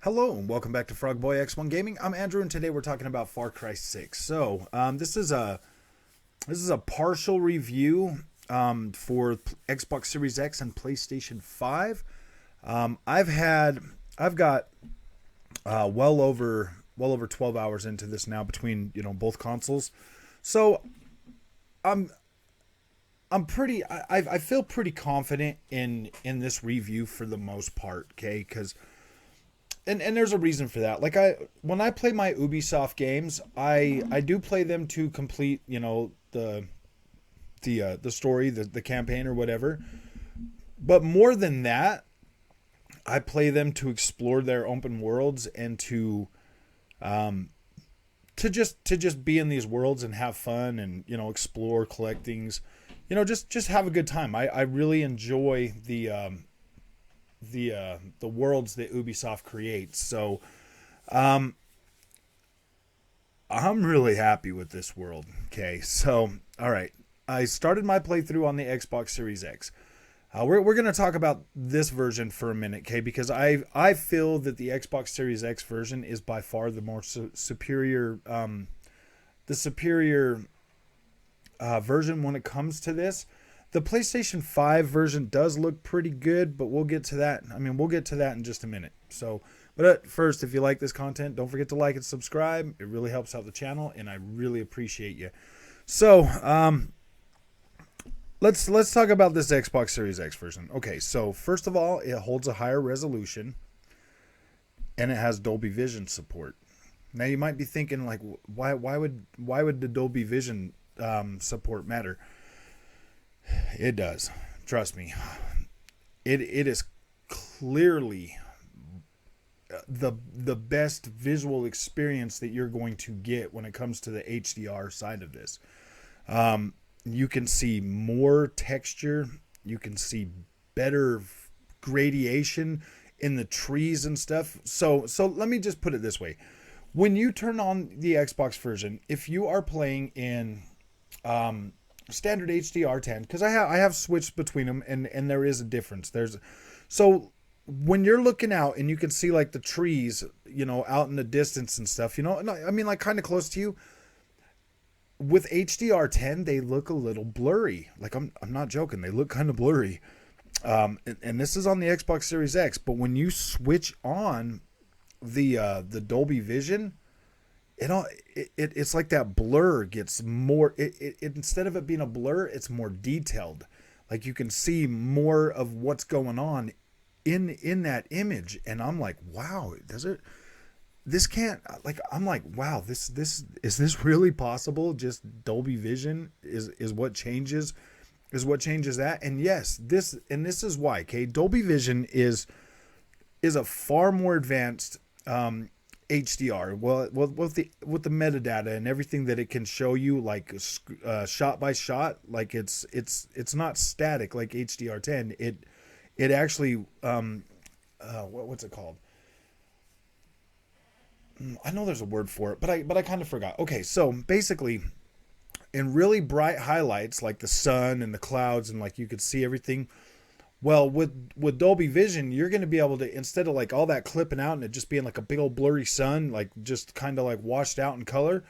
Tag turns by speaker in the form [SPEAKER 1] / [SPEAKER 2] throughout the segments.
[SPEAKER 1] Hello and welcome back to Frogboy X1 Gaming. I'm Andrew and today we're talking about Far Cry 6. This is a partial review for Xbox Series X and PlayStation 5. I've got well over 12 hours into this now between both consoles. So I'm I'm pretty I feel pretty confident in this review for the most part, okay? Cuz and there's a reason for that. Like when I play my Ubisoft games, I do play them to complete, the story, the campaign or whatever. But more than that, I play them to explore their open worlds and um to just be in these worlds and have fun and explore, collect things, just have a good time. I really enjoy the worlds that Ubisoft creates. So um, I'm really happy with this world. Okay, so all right, I started my playthrough on the Xbox Series X. We're going to talk about this version for a minute, okay? Because I feel that the Xbox Series X version is by far the more superior version when it comes to this. The PlayStation 5 version does look pretty good, but we'll get to that. I mean, we'll get to that in just a minute. So, but first, if you like this content, don't forget to like and subscribe. It really helps out the channel, and I really appreciate you. So, let's talk about this Xbox Series X version. Okay, so first of all, it holds a higher resolution, and it has Dolby Vision support. Now, you might be thinking, like, why would the Dolby Vision support matter? It does. Trust me. It is clearly the best visual experience that you're going to get when it comes to the HDR side of this. You can see more texture. You can see better gradation in the trees and stuff. So let me just put it this way. When you turn on the Xbox version, if you are playing in standard HDR10, because I have switched between them, and there is a difference. So when you're looking out and you can see like the trees, out in the distance and stuff, I mean, like kind of close to you. With HDR10, they look a little blurry. Like I'm not joking. They look kind of blurry. And this is on the Xbox Series X, but when you switch on the Dolby Vision, it's like that blur gets more. It instead of it being a blur, it's more detailed. Like you can see more of what's going on in that image, and I'm like, wow, does it? This can't, like, I'm like, wow, this is this really possible? Just Dolby Vision is what changes that. And yes, this is why. Okay, Dolby Vision is a far more advanced HDR. Well, with the metadata and everything that it can show you, like shot by shot, like it's not static like HDR10. It actually what's it called? I know there's a word for it, but I kind of forgot. Okay, so basically, in really bright highlights like the sun and the clouds, and like you could see everything. Well, with Dolby Vision, you're going to be able to, instead of like all that clipping out and it just being like a big old blurry sun, like just kind of like washed out in color,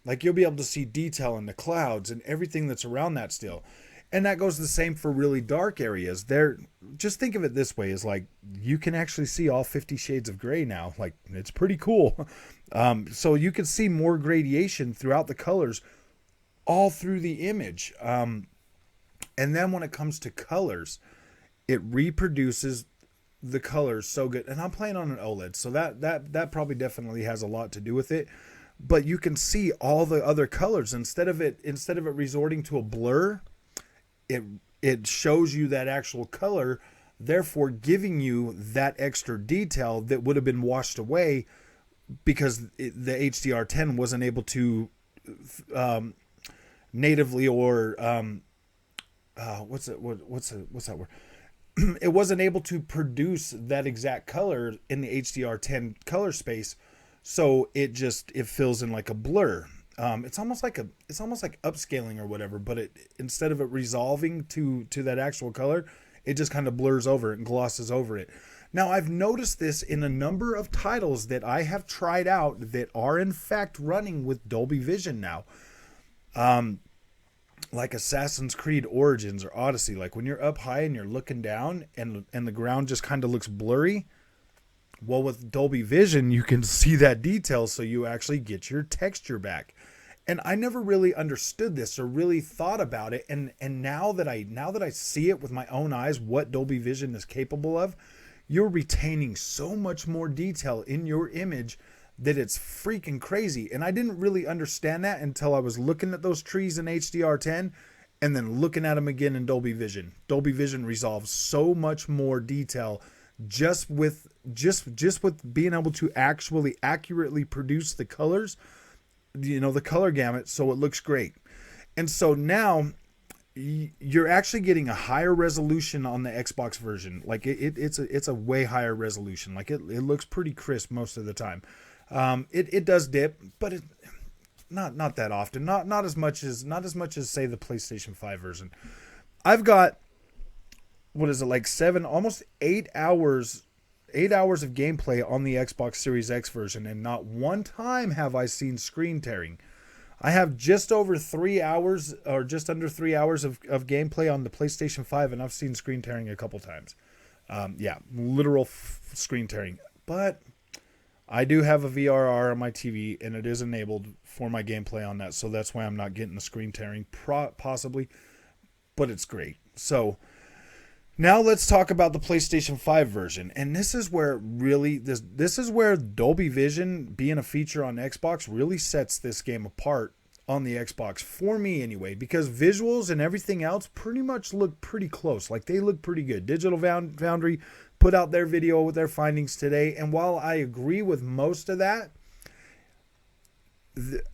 [SPEAKER 1] like you'll be able to see detail in the clouds and everything that's around that still. And that goes the same for really dark areas. Just think of it this way: is like you can actually see all 50 shades of gray now. Like it's pretty cool. So you can see more gradation throughout the colors, all through the image. And then when it comes to colors, it reproduces the colors so good. And I'm playing on an OLED, so that probably definitely has a lot to do with it. But you can see all the other colors instead of it resorting to a blur. It shows you that actual color, therefore giving you that extra detail that would have been washed away because the HDR10 wasn't able to natively, or what's that word? It wasn't able to produce that exact color in the HDR10 color space, so it fills in like a blur. It's almost like upscaling or whatever, but instead of it resolving to that actual color, it just kind of blurs over it and glosses over it. Now, I've noticed this in a number of titles that I have tried out that are in fact running with Dolby Vision now. Like Assassin's Creed Origins or Odyssey. Like when you're up high and you're looking down and the ground just kind of looks blurry. Well, with Dolby Vision, you can see that detail, so you actually get your texture back. And I never really understood this or really thought about it. And now that I see it with my own eyes, what Dolby Vision is capable of, you're retaining so much more detail in your image that it's freaking crazy. And I didn't really understand that until I was looking at those trees in HDR10 and then looking at them again in Dolby Vision. Dolby Vision resolves so much more detail just with being able to actually accurately produce the colors, the color gamut, so it looks great. And so now you're actually getting a higher resolution on the Xbox version. Like it's a way higher resolution. Like it looks pretty crisp most of the time. It does dip, but not that often. Not as much as say the PlayStation 5 version. I've got, what is it, like 7, almost 8 hours of gameplay on the Xbox Series X version, and not one time have I seen screen tearing. I have just over 3 hours, or just under 3 hours of gameplay on the PlayStation 5, and I've seen screen tearing a couple times. Literal screen tearing. But I do have a VRR on my TV, and it is enabled for my gameplay on that, so that's why I'm not getting the screen tearing, possibly, but it's great. So now let's talk about the PlayStation 5 version, and this is where really this is where Dolby Vision being a feature on Xbox really sets this game apart on the Xbox, for me anyway, because visuals and everything else pretty much look pretty close. Like, they look pretty good. Digital Foundry put out their video with their findings today, and while I agree with most of that,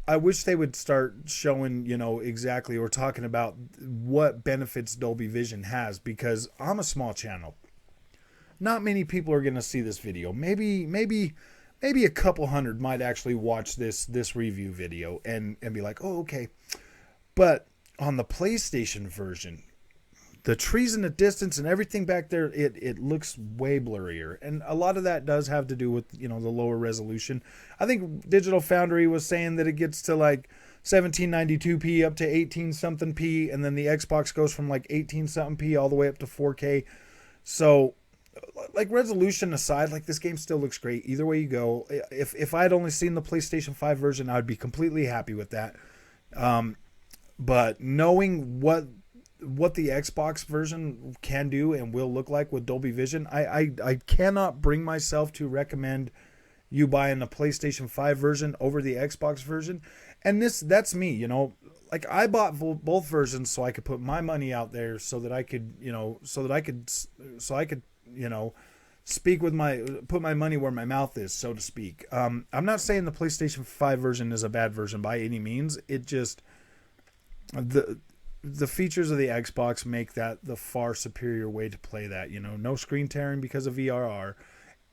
[SPEAKER 1] I wish they would start showing, exactly, or talking about what benefits Dolby Vision has, because I'm a small channel. Not many people are going to see this video. Maybe a couple hundred might actually watch this review video and be like, oh, okay. But on the PlayStation version, the trees in the distance and everything back there, it looks way blurrier. And a lot of that does have to do with, the lower resolution. I think Digital Foundry was saying that it gets to like 1792p up to 18 something p, and then the Xbox goes from like 18 something p all the way up to 4K. So, like, resolution aside, like, this game still looks great either way you go. If I had only seen the PlayStation 5 version, I would be completely happy with that. But knowing what the Xbox version can do and will look like with Dolby Vision, I cannot bring myself to recommend you buying the PlayStation 5 version over the Xbox version. And that's me, like, I bought both versions so I could put my money out there, so that I could, put my money where my mouth is, so to speak. I'm not saying the PlayStation 5 version is a bad version by any means. It just, the features of the Xbox make that the far superior way to play that. No screen tearing because of VRR,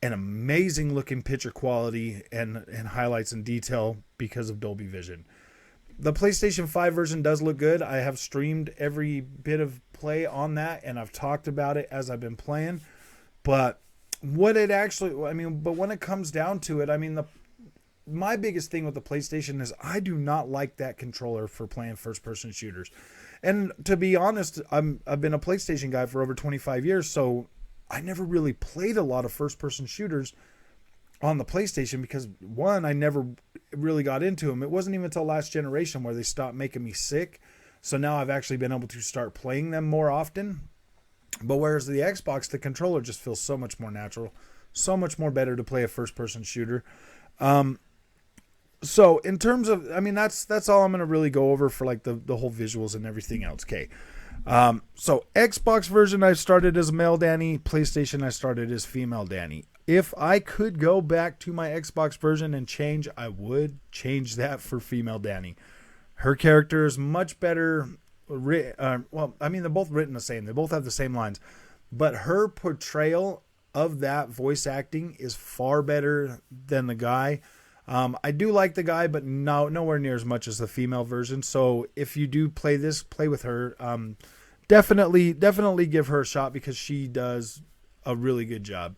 [SPEAKER 1] and amazing looking picture quality and highlights and detail because of Dolby Vision. The PlayStation 5 version does look good. I have streamed every bit of play on that, and I've talked about it as I've been playing. But when it comes down to it, my biggest thing with the PlayStation is I do not like that controller for playing first-person shooters. And to be honest, I've been a PlayStation guy for over 25 years, so I never really played a lot of first-person shooters on the PlayStation because, one, I never really got into them. It wasn't even until last generation where they stopped making me sick. So now I've actually been able to start playing them more often. But whereas the Xbox, the controller just feels so much more natural, so much more better to play a first-person shooter. So in terms of, that's all I'm going to really go over for like the whole visuals and everything else. Okay. So Xbox version, I started as male Danny. PlayStation, I started as female Danny. If I could go back to my Xbox version and change, I would change that for female Danny. Her character is much better. They're both written the same. They both have the same lines. But her portrayal of that voice acting is far better than the guy. I do like the guy, but nowhere near as much as the female version. So if you do play with her. Definitely give her a shot because she does a really good job.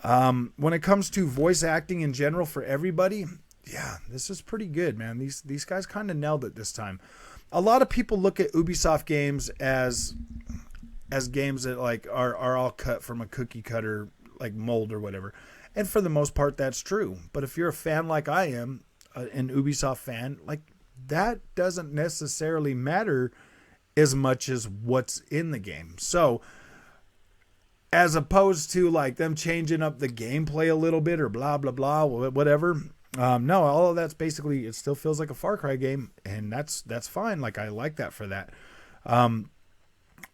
[SPEAKER 1] When it comes to voice acting in general for everybody, yeah, this is pretty good, man. These guys kind of nailed it this time. A lot of people look at Ubisoft games as games that like are all cut from a cookie cutter like mold or whatever. And for the most part that's true. But if you're a fan like I am, an Ubisoft fan, like that doesn't necessarily matter as much as what's in the game. So as opposed to like them changing up the gameplay a little bit or blah blah blah whatever, no, all of that's basically, it still feels like a Far Cry game, and that's fine. Like I like that for that.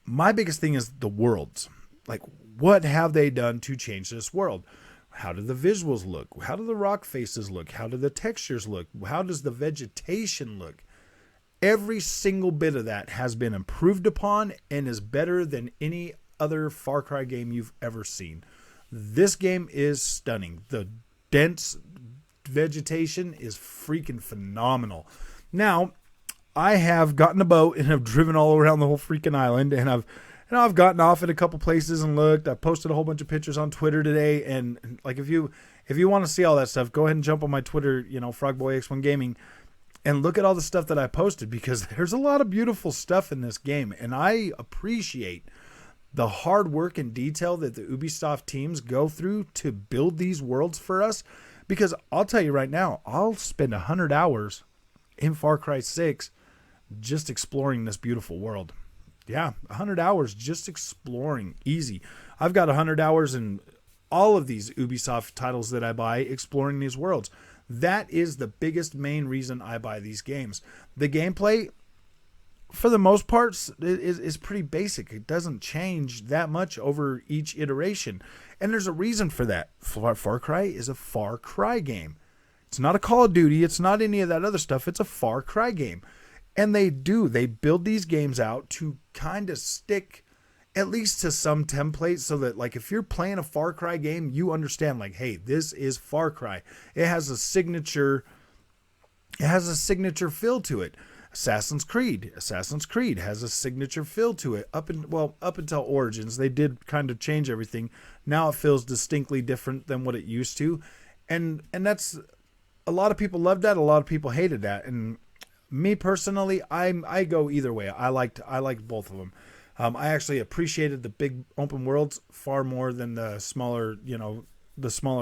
[SPEAKER 1] My biggest thing is the worlds. Like, what have they done to change this world? How do the visuals look? How do the rock faces look? How do the textures look? How does the vegetation look? Every single bit of that has been improved upon and is better than any other Far Cry game you've ever seen. This game is stunning. The dense vegetation is freaking phenomenal. Now, I have gotten a boat and have driven all around the whole freaking island, and I've gotten off at a couple places and looked. I posted a whole bunch of pictures on Twitter today, and like if you want to see all that stuff, go ahead and jump on my Twitter, FrogboyX1 Gaming, and look at all the stuff that I posted, because there's a lot of beautiful stuff in this game, and I appreciate the hard work and detail that the Ubisoft teams go through to build these worlds for us. Because I'll tell you right now, I'll spend 100 hours in Far Cry 6 just exploring this beautiful world. Yeah, 100 hours just exploring. Easy. I've got 100 hours in all of these Ubisoft titles that I buy exploring these worlds. That is the biggest main reason I buy these games. The gameplay, for the most part, is pretty basic. It doesn't change that much over each iteration. And there's a reason for that. Far Cry is a Far Cry game. It's not a Call of Duty. It's not any of that other stuff. It's a Far Cry game. And they build these games out to kind of stick at least to some templates, so that like if you're playing a Far Cry game, you understand like, hey, this is Far Cry. It has a signature feel to it. Assassin's Creed has a signature feel to it. Up until Origins, they did kind of change everything. Now it feels distinctly different than what it used to. And that's, a lot of people loved that, a lot of people hated that. And me personally, I go either way. I liked both of them. I actually appreciated the big open worlds far more than the smaller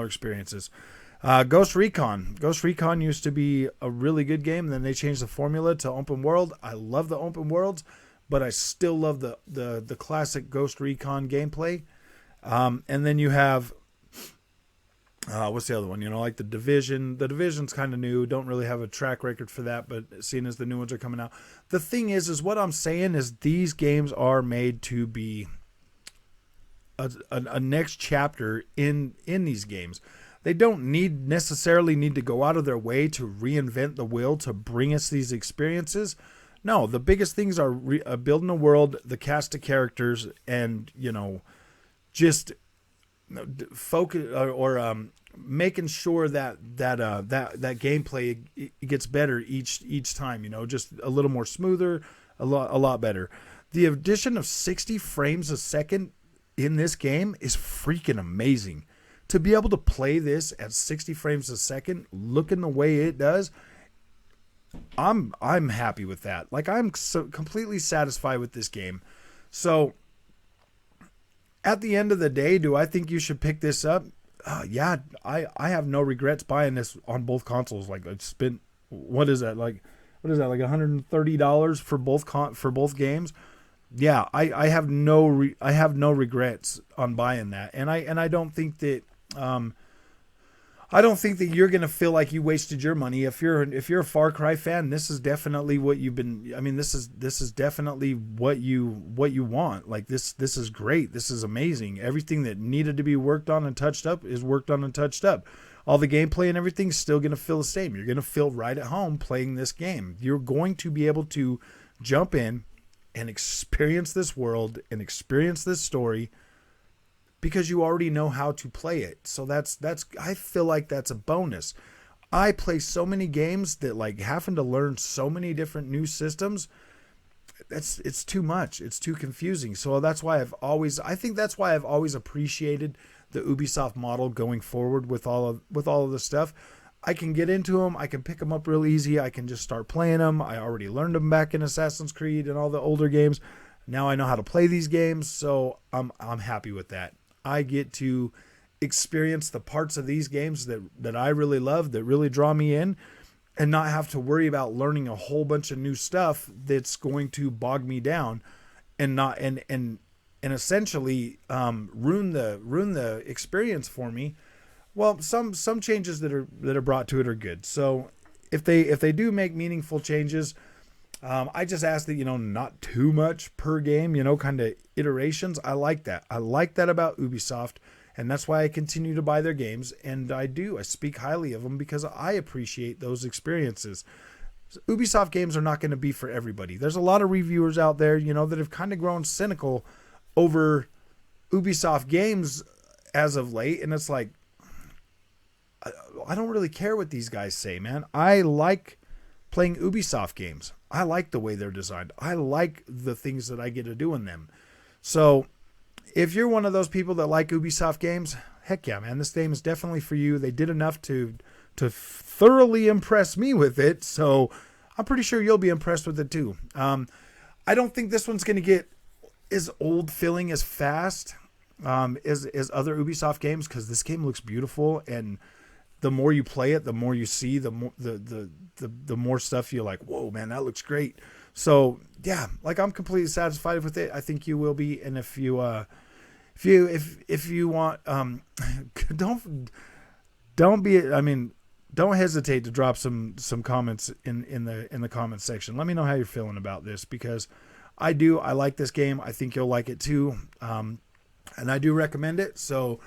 [SPEAKER 1] experiences. Ghost Recon used to be a really good game. Then they changed the formula to open world. I love the open worlds, but I still love the classic Ghost Recon gameplay. And then you have, what's the other one? Like the Division. The Division's kind of new. Don't really have a track record for that, but seeing as the new ones are coming out. The thing is what I'm saying is these games are made to be a next chapter in these games. They don't necessarily need to go out of their way to reinvent the wheel to bring us these experiences. No, the biggest things are building a world, the cast of characters, and just focus or making sure that gameplay it gets better each time. Just a little more smoother, a lot better. The addition of 60 frames a second in this game is freaking amazing. To be able to play this at 60 frames a second, looking the way it does, I'm happy with that. Like, I'm so completely satisfied with this game. So, at the end of the day, do I think you should pick this up? Yeah, I have no regrets buying this on both consoles. Like, I spent, what is that, like $130 for both games? Yeah, I have no regrets on buying that, and I don't think that you're gonna feel like you wasted your money. If you're a Far Cry fan, this is definitely what you've been. I mean, this is definitely what you want. Like this is great. This is amazing. Everything that needed to be worked on and touched up is worked on and touched up. All the gameplay and everything's still gonna feel the same. You're gonna feel right at home playing this game. You're going to be able to jump in and experience this world and experience this story because you already know how to play it. So that's I feel like that's a bonus. I play so many games that like having to learn so many different new systems, it's too much. It's too confusing. So that's why I've always appreciated the Ubisoft model going forward with all of this stuff. I can get into them. I can pick them up real easy. I can just start playing them. I already learned them back in Assassin's Creed and all the older games. Now I know how to play these games, so I'm happy with that. I get to experience the parts of these games that I really love, that really draw me in, and not have to worry about learning a whole bunch of new stuff that's going to bog me down and not and essentially ruin the experience for me. Well, some changes that are brought to it are good. So if they do make meaningful changes, I just ask that, not too much per game, kind of iterations. I like that. I like that about Ubisoft, and that's why I continue to buy their games. And I speak highly of them because I appreciate those experiences. Ubisoft games are not going to be for everybody. There's a lot of reviewers out there, that have kind of grown cynical over Ubisoft games as of late. And it's like, I don't really care what these guys say, man. I like playing Ubisoft games. I like the way they're designed. I like the things that I get to do in them. So if you're one of those people that like Ubisoft games, heck yeah, man, this game is definitely for you. They did enough to thoroughly impress me with it. So I'm pretty sure you'll be impressed with it too. I don't think this one's going to get as old feeling as fast as other Ubisoft games, because this game looks beautiful, and the more you play it, the more you see, the more stuff you're like, whoa, man, that looks great. So yeah, like, I'm completely satisfied with it. I think you will be. And if you want, don't hesitate to drop some comments in the comments section. Let me know how you're feeling about this, because I like this game. I think you'll like it too. And I do recommend it. So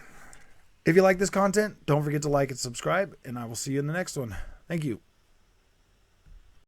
[SPEAKER 1] if you like this content, don't forget to like and subscribe, and I will see you in the next one. Thank you.